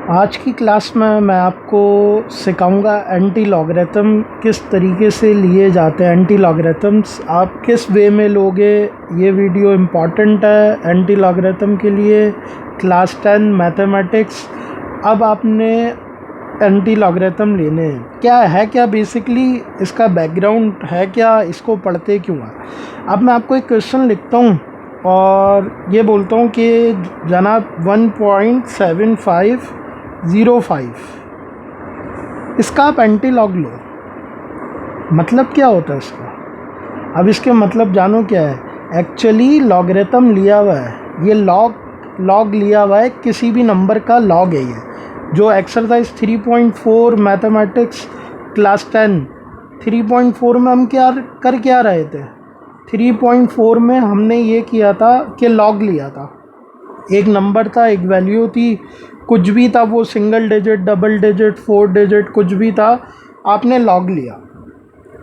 आज की क्लास में मैं आपको सिखाऊंगा एंटी लॉगरिथम किस तरीके से लिए जाते हैं। एंटी लॉगरिथम्स आप किस वे में लोगे, ये वीडियो इम्पॉर्टेंट है एंटी लॉगरिथम के लिए। Class 10 mathematics. अब आपने एंटी लॉगरिथम लेने हैं, क्या बेसिकली इसका बैकग्राउंड है, क्या इसको पढ़ते क्यों हैं। अब मैं आपको एक क्वेश्चन लिखता हूँ और ये बोलता हूँ कि जनाब 1.7505 इसका आप एंटी लॉग लो। मतलब क्या होता है इसका? अब इसके मतलब जानो क्या है। एक्चुअली लॉगरिथम लिया हुआ है, ये लॉग लिया हुआ है, किसी भी नंबर का लॉग है ये। जो एक्सरसाइज 3.4 मैथमेटिक्स क्लास 10 3.4 में हम क्या रहे थे। 3.4 में हमने ये किया था कि लॉग लिया था। एक नंबर था, एक वैल्यू थी, कुछ भी था, वो single digit, double digit, 4 digit, कुछ भी था, आपने लॉग लिया।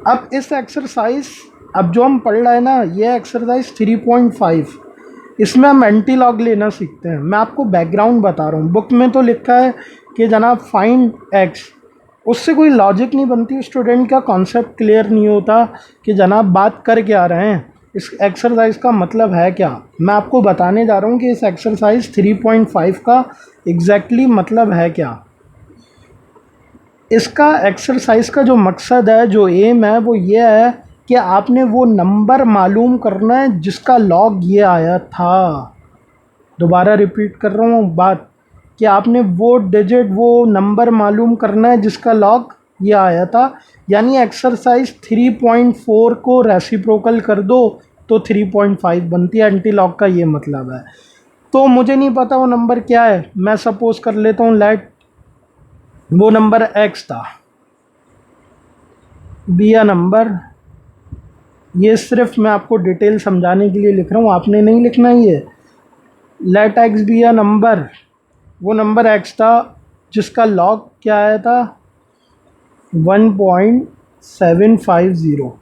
अब इस एक्सरसाइज, अब जो हम पढ़ रहे हैं ना, ये एक्सरसाइज 3.5, इसमें हम एंटी लॉग लेना सीखते हैं। मैं आपको बैकग्राउंड बता रहा हूँ। बुक में तो लिखा है कि जनाब फाइंड एक्स, उससे कोई लॉजिक नहीं बनती, स्टूडेंट का कॉन्सेप्ट क्लियर नहीं होता कि जनाब बात कर क्या रहे हैं, इस एक्सरसाइज का मतलब है क्या। मैं आपको बताने जा रहा हूँ कि इस एक्सरसाइज 3.5 का एग्जैक्टली मतलब है क्या। इसका एक्सरसाइज का जो मकसद है, जो एम है, वो ये है कि आपने वो नंबर मालूम करना है जिसका लॉग ये आया था। दोबारा रिपीट कर रहा हूँ बात, कि आपने वो डिजिट, वो नंबर मालूम करना है जिसका लॉग ये आया था। यानी एक्सरसाइज 3.4 को रेसिप्रोकल कर दो तो 3.5 बनती है। एंटी लॉग का ये मतलब है। तो मुझे नहीं पता वो नंबर क्या है, मैं सपोज कर लेता हूँ लेट वो नंबर एक्स था, बी अ नंबर। ये सिर्फ मैं आपको डिटेल समझाने के लिए लिख रहा हूँ, आपने नहीं लिखना ये। Let X be a number, वो नंबर एक्स था जिसका लॉग क्या आया था, 1.750।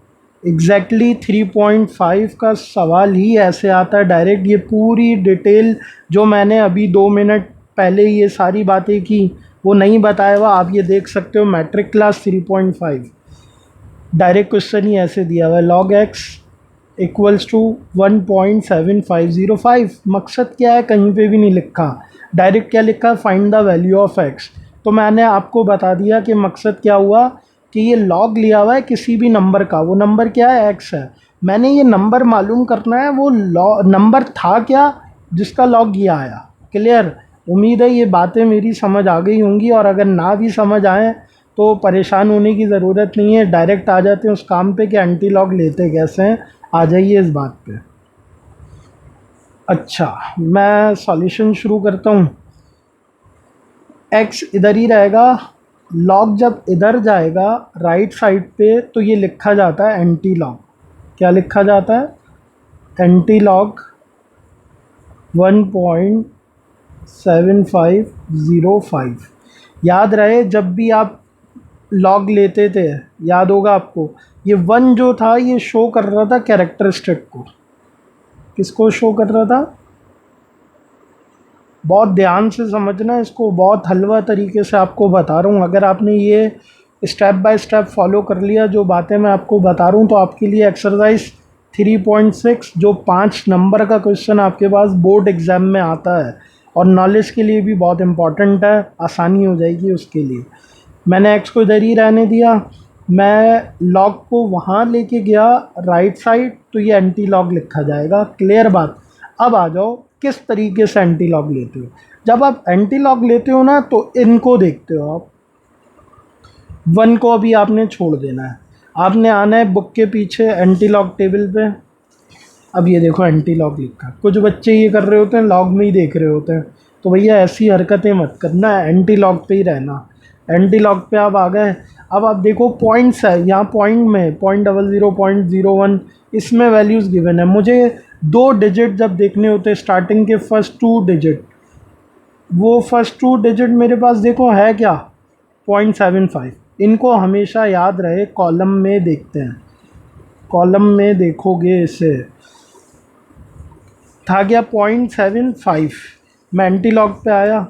एग्जैक्टली 3.5 का सवाल ही ऐसे आता है डायरेक्ट। ये पूरी डिटेल जो मैंने अभी 2 मिनट पहले ये सारी बातें की, वो नहीं बताया हुआ, आप ये देख सकते हो मैट्रिक क्लास 3.5। डायरेक्ट क्वेश्चन ही ऐसे दिया हुआ है, लॉग एक्स इक्वल्स टू 1.7505। मकसद क्या है कहीं पे भी नहीं लिखा, डायरेक्ट क्या लिखा है, find the value of x. तो मैंने आपको बता दिया कि मकसद क्या हुआ, कि ये लॉग लिया हुआ है किसी भी नंबर का, वो नंबर क्या है, एक्स है। मैंने ये नंबर मालूम करना है वो नंबर था क्या जिसका लॉग ये आया। क्लियर? उम्मीद है ये बातें मेरी समझ आ गई होंगी, और अगर ना भी समझ आए तो परेशान होने की ज़रूरत नहीं है, डायरेक्ट आ जाते हैं उस काम पे कि एंटी लॉग लेते कैसे हैं। आ जाइए इस बात पे। अच्छा, मैं सॉल्यूशन शुरू करता हूँ। एक्स इधर ही रहेगा, लॉग जब इधर जाएगा राइट साइड पे तो ये लिखा जाता है एंटी लॉग। क्या लिखा जाता है? Anti log 1.7505। याद रहे जब भी आप लॉग लेते थे, याद होगा आपको, ये 1 जो था ये शो कर रहा था कैरेक्टरिस्टिक को। किसको शो कर रहा था? बहुत ध्यान से समझना इसको, बहुत हलवा तरीके से आपको बता रहा हूँ। अगर आपने ये स्टेप बाय स्टेप फॉलो कर लिया जो बातें मैं आपको बता रहा हूँ, तो आपके लिए एक्सरसाइज 3.6 जो 5 नंबर का क्वेश्चन आपके पास बोर्ड एग्ज़ाम में आता है और नॉलेज के लिए भी बहुत इम्पॉर्टेंट है, आसानी हो जाएगी उसके लिए। मैंने एक्स को इधर ही रहने दिया, मैं लॉग को वहाँ लेके गया राइट साइड, तो ये एंटी लॉग लिखा जाएगा। क्लियर बात? अब आ जाओ किस तरीके से एंटी लॉग लेते हो। जब आप एंटी लॉग लेते हो ना, तो इनको देखते हो आप। 1 को अभी आपने छोड़ देना है, आपने आना है बुक के पीछे एंटी लॉग टेबल पे। अब ये देखो एंटी लॉग लिखा। कुछ बच्चे ये कर रहे होते हैं, लॉग में ही देख रहे होते हैं, तो भैया ऐसी हरकतें मत करना, एंटी लॉग पे ही रहना। एंटी लॉग पे आप आ गए। अब आप देखो पॉइंट्स है यहाँ, पॉइंट में 0.00, 0.01, इसमें वैल्यूज़ गिवन है। मुझे 2 डिजिट जब देखने होते हैं, स्टार्टिंग के फर्स्ट 2 डिजिट, वो फर्स्ट 2 डिजिट मेरे पास देखो है क्या, 0.75। इनको हमेशा याद रहे कॉलम में देखते हैं, कॉलम में देखोगे इसे, था गया 0.75। मैं एंटी लॉग पे आया,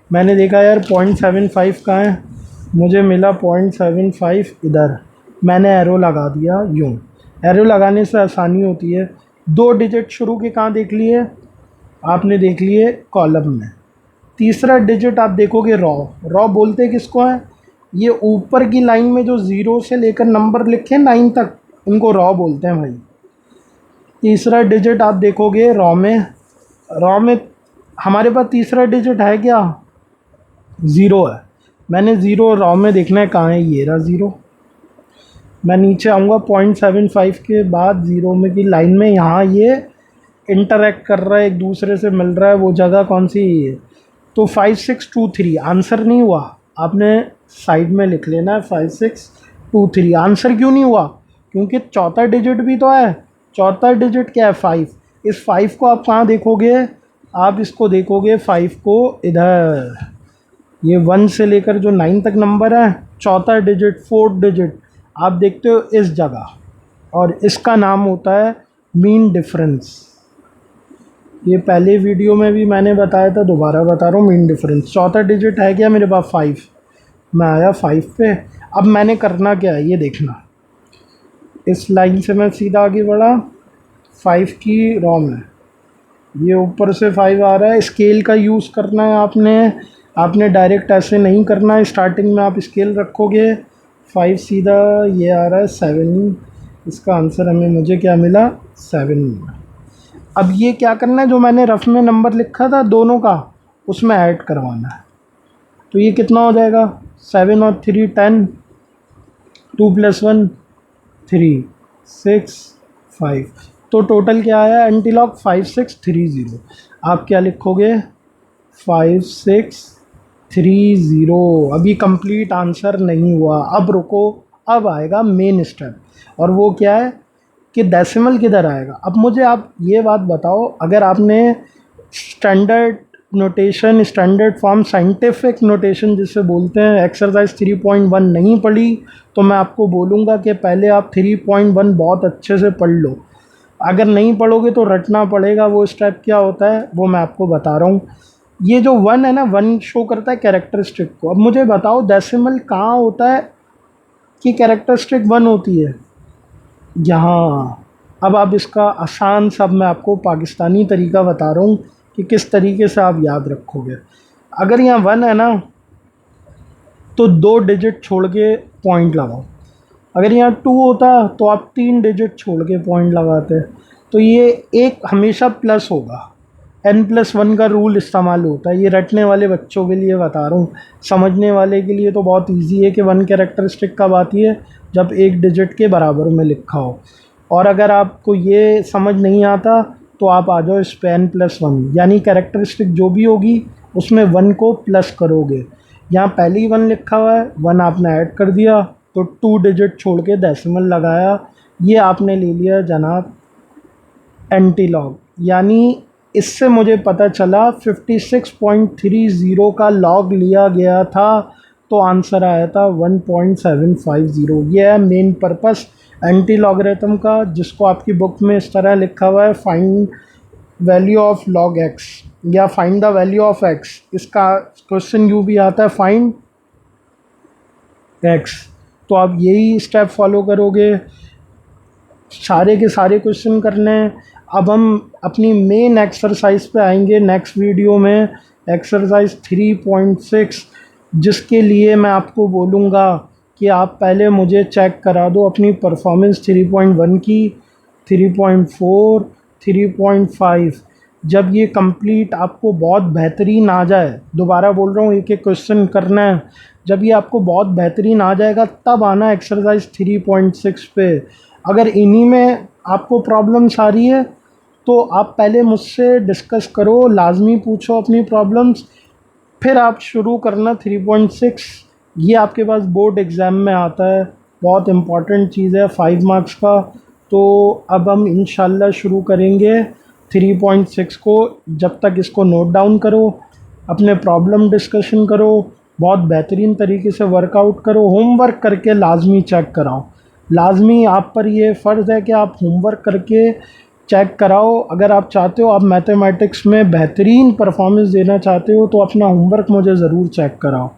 मैंने देखा यार 0.75 कहाँ है, मुझे मिला 0.75 इधर। मैंने एरो लगा दिया यूँ। एरो लगाने से आसानी होती है। 2 डिजिट शुरू के कहाँ देख लिए आपने, देख लिए कॉलम में। तीसरा डिजिट आप देखोगे रॉ। रॉ बोलते किसको है, ये ऊपर की लाइन में जो 0 से लेकर नंबर लिखे 9 तक, इनको रॉ बोलते हैं भाई। तीसरा डिजिट आप देखोगे रॉ में। रॉ में हमारे पास तीसरा डिजिट है क्या, 0 है। मैंने 0 रॉ में देखना है कहाँ है, ये रहा 0। मैं नीचे आऊँगा 0.75 के बाद 0 में की लाइन में, यहाँ ये इंटरेक्ट कर रहा है, एक दूसरे से मिल रहा है, वो जगह कौन सी है। तो 5623 आंसर नहीं हुआ, आपने साइड में लिख लेना है 5623। आंसर क्यों नहीं हुआ, क्योंकि चौथा डिजिट भी तो है। चौथा डिजिट क्या है, 5। इस 5 को आप कहाँ देखोगे, आप इसको देखोगे 5 को इधर, ये 1 से लेकर जो 9 तक नंबर है, चौथा डिजिट, फोर्थ डिजिट आप देखते हो इस जगह, और इसका नाम होता है मीन डिफरेंस। ये पहले वीडियो में भी मैंने बताया था, दोबारा बता रहा हूँ, मीन डिफरेंस। चौथा डिजिट है क्या मेरे पास, 5। मैं आया 5 पे। अब मैंने करना क्या है ये देखना, इस लाइन से मैं सीधा आगे बढ़ा 5 की रॉ में, ये ऊपर से 5 आ रहा है। स्केल का यूज़ करना है आपने डायरेक्ट ऐसे नहीं करना है। स्टार्टिंग में आप स्केल रखोगे, 5 सीधा ये आ रहा है 7। इसका आंसर मुझे क्या मिला, 7। अब ये क्या करना है, जो मैंने रफ में नंबर लिखा था दोनों का, उसमें ऐड करवाना है। तो ये कितना हो जाएगा, 7 और 3 10, 2 + 1 3 6 5। तो टोटल क्या आया एंटीलॉग 5630। आप क्या लिखोगे, 5630। अभी कंप्लीट आंसर नहीं हुआ, अब रुको, अब आएगा मेन स्टेप, और वो क्या है कि डेसिमल किधर आएगा। अब मुझे आप ये बात बताओ, अगर आपने standard notation, standard form, scientific notation जिसे बोलते हैं, एक्सरसाइज 3.1 नहीं पढ़ी, तो मैं आपको बोलूँगा कि पहले आप 3.1 बहुत अच्छे से पढ़ लो। अगर नहीं पढ़ोगे तो रटना पड़ेगा। वो स्टेप क्या होता है वो मैं आपको बता रहा हूँ। ये जो 1 है ना, 1 शो करता है कैरेक्टरिस्टिक को। अब मुझे बताओ डेसिमल कहाँ होता है कि कैरेक्टरिस्टिक 1 होती है, यहाँ। अब आप इसका आसान सब मैं आपको पाकिस्तानी तरीका बता रहा हूँ कि किस तरीके से आप याद रखोगे। अगर यहाँ 1 है ना, तो 2 डिजिट छोड़ के पॉइंट लगाओ। अगर यहाँ 2 होता तो आप 3 डिजिट छोड़ के पॉइंट लगाते। तो ये एक हमेशा प्लस होगा, n+1 का रूल इस्तेमाल होता है। ये रटने वाले बच्चों के लिए बता रहा हूँ, समझने वाले के लिए तो बहुत इजी है कि 1 कैरेक्टरिस्टिक कब आती है, जब एक डिजिट के बराबर में लिखा हो। और अगर आपको ये समझ नहीं आता तो आप आ जाओ इस पे n+1, यानी कैरेक्टरिस्टिक जो भी होगी उसमें 1 को प्लस करोगे। यहाँ पहले ही 1 लिखा हुआ है, 1 आपने ऐड कर दिया, तो 2 डिजिट छोड़ के डेसिमल लगाया, ये आपने ले लिया जनाब एंटीलॉग। यानी इससे मुझे पता चला 56.30 का लॉग लिया गया था, तो आंसर आया था 1.750। ये है मेन पर्पस एंटी लॉगरिथम का, जिसको आपकी बुक में इस तरह लिखा हुआ है, find value of log x या find the value of x. इसका क्वेश्चन यूँ भी आता है, फाइंड एक्स। तो आप यही स्टेप फॉलो करोगे, सारे के सारे क्वेश्चन करने हैं। अब हम अपनी मेन एक्सरसाइज पे आएंगे नेक्स्ट वीडियो में, एक्सरसाइज 3.6, जिसके लिए मैं आपको बोलूँगा कि आप पहले मुझे चेक करा दो अपनी परफॉर्मेंस 3.1 की, 3.4, 3.5। जब ये कंप्लीट आपको बहुत बेहतरीन आ जाए, दोबारा बोल रहा हूँ एक एक क्वेश्चन करना है, जब ये आपको बहुत बेहतरीन आ जाएगा तब आना एक्सरसाइज 3.6 पे। अगर इन्हीं में आपको प्रॉब्लम्स आ रही है तो आप पहले मुझसे डिस्कस करो, लाजमी पूछो अपनी प्रॉब्लम्स, फिर आप शुरू करना 3.6। ये आपके पास बोर्ड एग्ज़ाम में आता है, बहुत इम्पॉर्टेंट चीज़ है, 5 मार्क्स का। तो अब हम इंशाल्लाह शुरू करेंगे 3.6 को। जब तक इसको नोट डाउन करो, अपने प्रॉब्लम डिस्कशन करो, बहुत बेहतरीन तरीके से वर्कआउट करो, होमवर्क करके लाजमी चेक कराओ। लाजमी आप पर ये फ़र्ज़ है कि आप होमवर्क करके चेक कराओ। अगर आप चाहते हो आप मैथमेटिक्स में बेहतरीन परफॉर्मेंस देना चाहते हो तो अपना होमवर्क मुझे ज़रूर चेक कराओ।